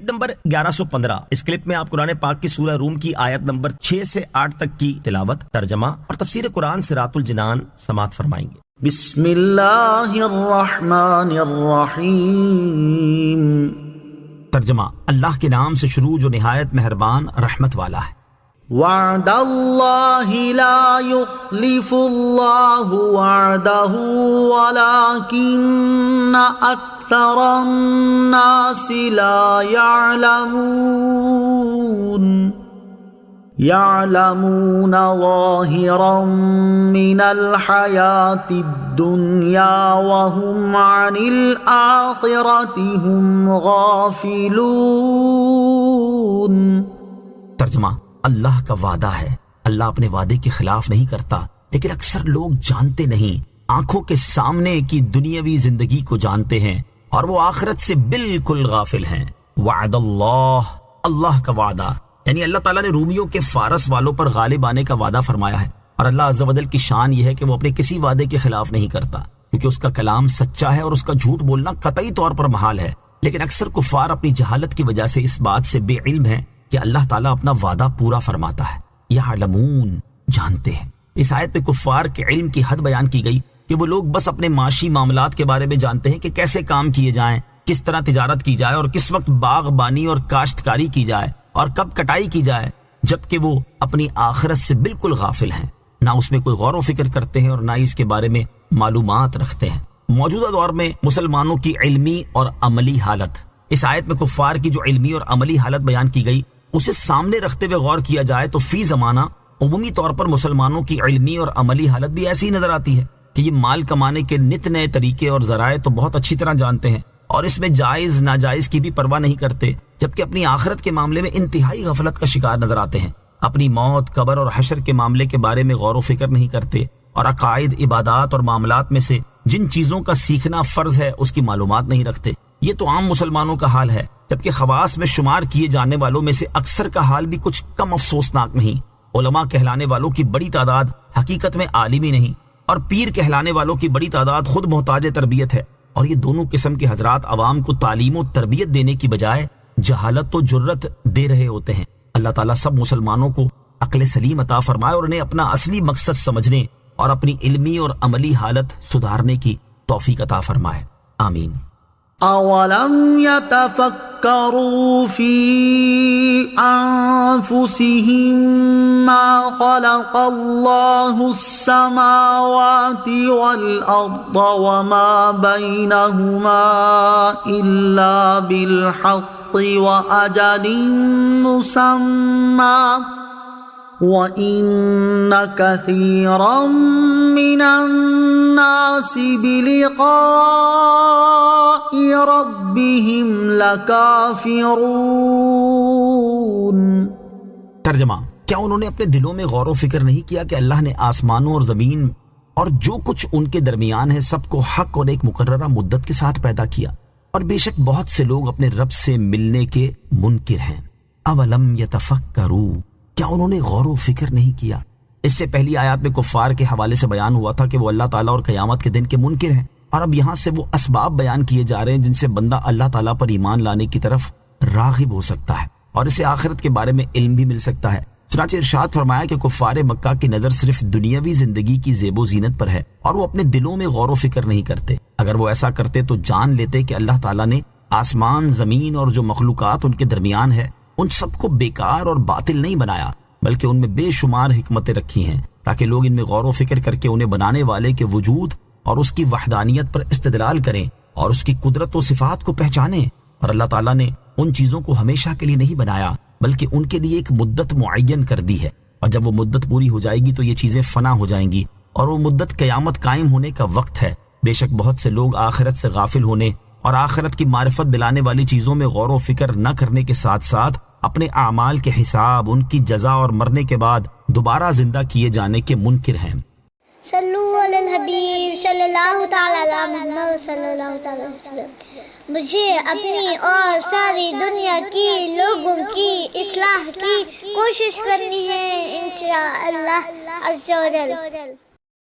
Clip number 1115۔ اس clip میں آپ قرآن پاک کی سورہ روم کی آیت نمبر 6 سے 8 تک کی تلاوت، ترجمہ اور تفسیر قرآن صراط الجنان سماعت فرمائیں گے۔ بسم اللہ الرحمن الرحیم۔ ترجمہ، اللہ کے نام سے شروع جو نہایت مہربان رحمت والا ہے۔ وعد اللہ لا یخلف اللہ وعدہ ولکن اکثر الناس لا يعلمون يعلمون ظاہرا من الحیاة الدنیا وهم عن الآخرة هم غافلون۔ ترجمہ، اللہ کا وعدہ ہے، اللہ اپنے وعدے کے خلاف نہیں کرتا، لیکن اکثر لوگ جانتے نہیں، آنکھوں کے سامنے کی دنیاوی زندگی کو جانتے ہیں اور وہ آخرت سے بالکل غافل ہیں۔ وعد اللہ، اللہ کا وعدہ، یعنی اللہ تعالیٰ نے رومیوں کے فارس والوں پر غالب آنے کا وعدہ فرمایا ہے، اور اللہ عز و جل کی شان یہ ہے کہ وہ اپنے کسی وعدے کے خلاف نہیں کرتا، کیونکہ اس کا کلام سچا ہے اور اس کا جھوٹ بولنا قطعی طور پر محال ہے۔ لیکن اکثر کفار اپنی جہالت کی وجہ سے اس بات سے بے علم ہیں کہ اللہ تعالیٰ اپنا وعدہ پورا فرماتا ہے۔ یعلمون، جانتے ہیں۔ اس آیت میں کفار کے علم کی حد بیان کی گئی کہ وہ لوگ بس اپنے معاشی معاملات کے بارے میں جانتے ہیں کہ کیسے کام کیے جائیں، کس طرح تجارت کی جائے اور کس وقت باغبانی اور کاشتکاری کی جائے اور کب کٹائی کی جائے، جبکہ وہ اپنی آخرت سے بالکل غافل ہیں، نہ اس میں کوئی غور و فکر کرتے ہیں اور نہ ہی اس کے بارے میں معلومات رکھتے ہیں۔ موجودہ دور میں مسلمانوں کی علمی اور عملی حالت، اس آیت میں کفار کی جو علمی اور عملی حالت بیان کی گئی اسے سامنے رکھتے ہوئے غور کیا جائے تو فی زمانہ عمومی طور پر مسلمانوں کی علمی اور عملی حالت بھی ایسی ہی نظر آتی ہے کہ یہ مال کمانے کے نت نئے طریقے اور ذرائع تو بہت اچھی طرح جانتے ہیں اور اس میں جائز ناجائز کی بھی پرواہ نہیں کرتے، جبکہ اپنی آخرت کے معاملے میں انتہائی غفلت کا شکار نظر آتے ہیں۔ اپنی موت، قبر اور حشر کے معاملے کے بارے میں غور و فکر نہیں کرتے اور عقائد، عبادات اور معاملات میں سے جن چیزوں کا سیکھنا فرض ہے اس کی معلومات نہیں رکھتے۔ یہ تو عام مسلمانوں کا حال ہے، جبکہ خواص میں شمار کیے جانے والوں میں سے اکثر کا حال بھی کچھ کم افسوسناک نہیں۔ علماء کہلانے والوں کی بڑی تعداد حقیقت میں عالم ہی نہیں، اور پیر کہلانے والوں کی بڑی تعداد خود محتاج تربیت ہے، اور یہ دونوں قسم کے حضرات عوام کو تعلیم و تربیت دینے کی بجائے جہالت و جرت دے رہے ہوتے ہیں۔ اللہ تعالیٰ سب مسلمانوں کو عقل سلیم عطا فرمائے اور انہیں اپنا اصلی مقصد سمجھنے اور اپنی علمی اور عملی حالت سدھارنے کی توفیق عطا فرمائے، آمین۔ اولم يتفکروا فی انفسهم ما خلق اللہ السماوات والارض وما بینہما الا بالحق واجل مسمى وَإِنَّ كَثِيرًا مِّنَ النَّاسِ بِلِقَاءِ رَبِّهِمْ لَكَافِرُونَ۔ ترجمہ، کیا انہوں نے اپنے دلوں میں غور و فکر نہیں کیا کہ اللہ نے آسمانوں اور زمین اور جو کچھ ان کے درمیان ہے سب کو حق اور ایک مقررہ مدت کے ساتھ پیدا کیا، اور بے شک بہت سے لوگ اپنے رب سے ملنے کے منکر ہیں۔ اولم یتفکروا، کیا انہوں نے غور و فکر نہیں کیا؟ اس سے پہلی آیات میں کفار کے حوالے سے بیان ہوا تھا کہ وہ اللہ تعالیٰ اور قیامت کے دن کے منکر ہیں، اور اب یہاں سے وہ اسباب بیان کیے جا رہے ہیں جن سے بندہ اللہ تعالیٰ پر ایمان لانے کی طرف راغب ہو سکتا ہے اور اسے آخرت کے بارے میں علم بھی مل سکتا ہے۔ چنانچہ ارشاد فرمایا کہ کفار مکہ کی نظر صرف دنیاوی زندگی کی زیب و زینت پر ہے اور وہ اپنے دلوں میں غور و فکر نہیں کرتے۔ اگر وہ ایسا کرتے تو جان لیتے کہ اللہ تعالیٰ نے آسمان، زمین اور جو مخلوقات ان کے درمیان ہے ان سب کو بیکار اور باطل نہیں بنایا، بلکہ ان میں بے شمار حکمتیں رکھی ہیں تاکہ لوگ ان میں غور و فکر کر کے انہیں بنانے والے کے وجود اور اس کی وحدانیت پر استدلال کریں اور اس کی قدرت و صفات کو پہچانیں۔ اور اللہ تعالیٰ نے ان چیزوں کو ہمیشہ کے لیے نہیں بنایا بلکہ ان کے لیے ایک مدت معین کر دی ہے، اور جب وہ مدت پوری ہو جائے گی تو یہ چیزیں فنا ہو جائیں گی، اور وہ مدت قیامت قائم ہونے کا وقت ہے۔ بے شک بہت سے لوگ آخرت سے غافل ہونے اور آخرت کی معرفت دلانے والی چیزوں میں غور و فکر نہ کرنے کے ساتھ ساتھ اپنے اعمال کے حساب، ان کی جزا اور مرنے کے بعد دوبارہ زندہ کیے جانے کے منکر ہیں۔ صلو علی الحبیب صلی اللہ تعالی علی محمد صلی اللہ تعالی وسلم۔ مجھے اپنی اور ساری دنیا کی لوگوں کی اصلاح کی کوشش کرنی ہے انشاءاللہ عز و جل۔